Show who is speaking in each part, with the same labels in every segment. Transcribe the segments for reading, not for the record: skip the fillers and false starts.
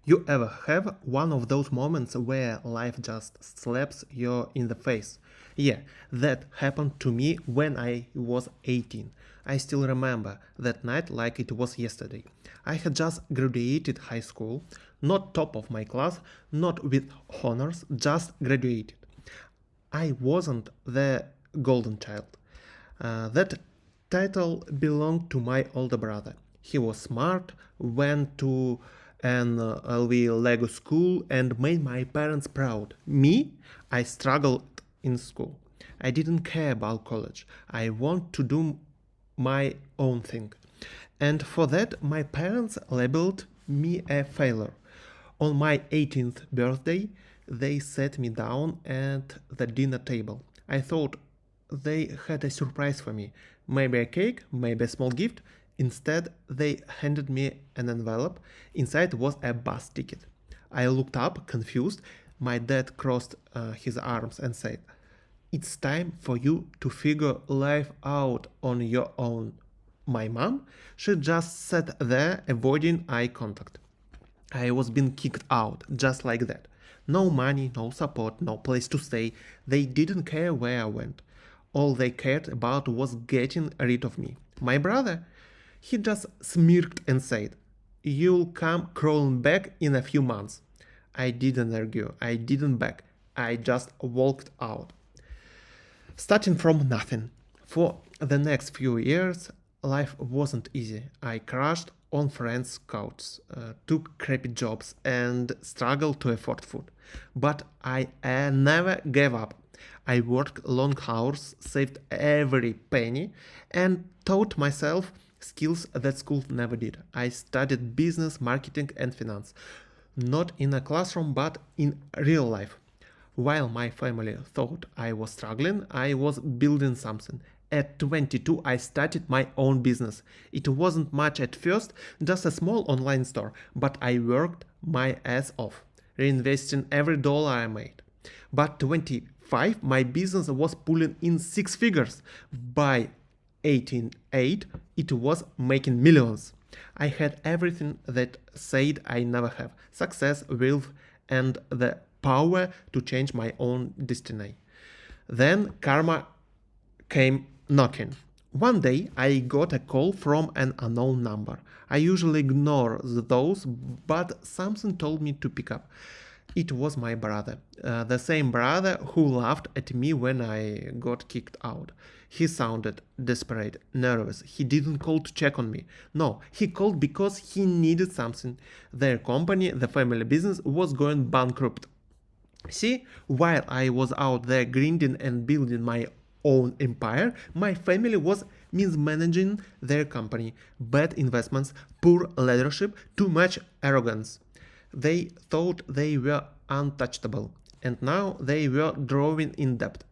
Speaker 1: You ever have one of those moments where life just slaps you in the face? Yeah, that happened to me when I was 18. I still remember that night like it was yesterday. I had just graduated high school, not top of my class, not with honors, just graduated. I wasn't the golden child. That title belonged to my older brother. He was smart, went to an LV Lego school, and made my parents proud. Me, I struggled in school. I didn't care about college. I want to do my own thing. And for that, my parents labeled me a failure. On my 18th birthday, they sat me down at the dinner table. I thought they had a surprise for me. Maybe a cake, maybe a small gift. Instead, they handed me an envelope. Inside was a bus ticket. I looked up, confused. My dad crossed his arms and said, "It's time for you to figure life out on your own." My mom, she just sat there avoiding eye contact. I was being kicked out, just like that. No money, no support, no place to stay. They didn't care where I went. All they cared about was getting rid of me. My brother, he just smirked and said, "You'll come crawling back in a few months." I didn't argue, I didn't beg, I just walked out. Starting from nothing. For the next few years, life wasn't easy. I crashed on friends' couches, took crappy jobs, and struggled to afford food. But I never gave up. I worked long hours, saved every penny, and taught myself skills that school never did. I studied business, marketing, and finance. Not in a classroom, but in real life. While my family thought I was struggling, I was building something. At 22, I started my own business. It wasn't much at first, just a small online store, but I worked my ass off, reinvesting every dollar I made. But 25, my business was pulling in six figures. By 18.8, it was making millions. I had everything that said I never have: success, wealth, and the power to change my own destiny. Then karma came knocking. One day I got a call from an unknown number. I usually ignore those, but something told me to pick up. It was my brother, the same brother who laughed at me when I got kicked out. He sounded desperate, nervous. He didn't call to check on me. No, he called because he needed something. Their company, the family business, was going bankrupt. See, while I was out there grinding and building my own empire, my family was mismanaging their company. Bad investments, poor leadership, too much arrogance. They thought they were untouchable, and now they were drawing in debt.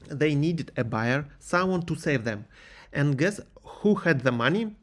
Speaker 1: They needed a buyer, someone to save them. And guess who had the money?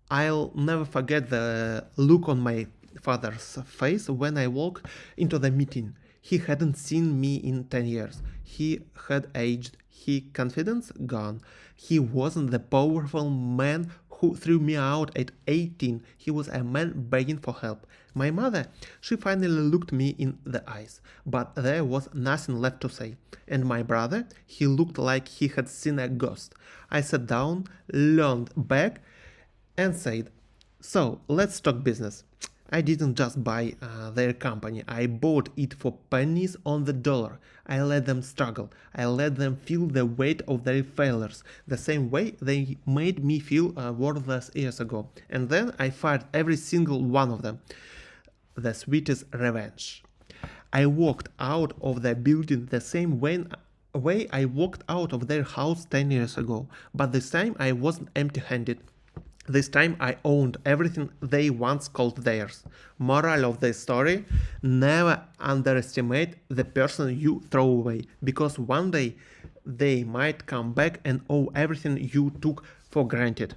Speaker 1: I'll never forget the look on my father's face when I walked into the meeting. He hadn't seen me in 10 years. He had aged, his confidence gone. He wasn't the powerful man who threw me out at 18. He was a man begging for help. My mother, she finally looked me in the eyes, but there was nothing left to say. And my brother, he looked like he had seen a ghost. I sat down, leaned back, and said, "So, let's talk business." I didn't just buy their company, I bought it for pennies on the dollar. I let them struggle. I let them feel the weight of their failures, the same way they made me feel worthless years ago. And then I fired every single one of them. The sweetest revenge. I walked out of the building the same way I walked out of their house 10 years ago, but this time I wasn't empty handed. This time I owned everything they once called theirs. Moral of the story: never underestimate the person you throw away, because one day they might come back and owe everything you took for granted.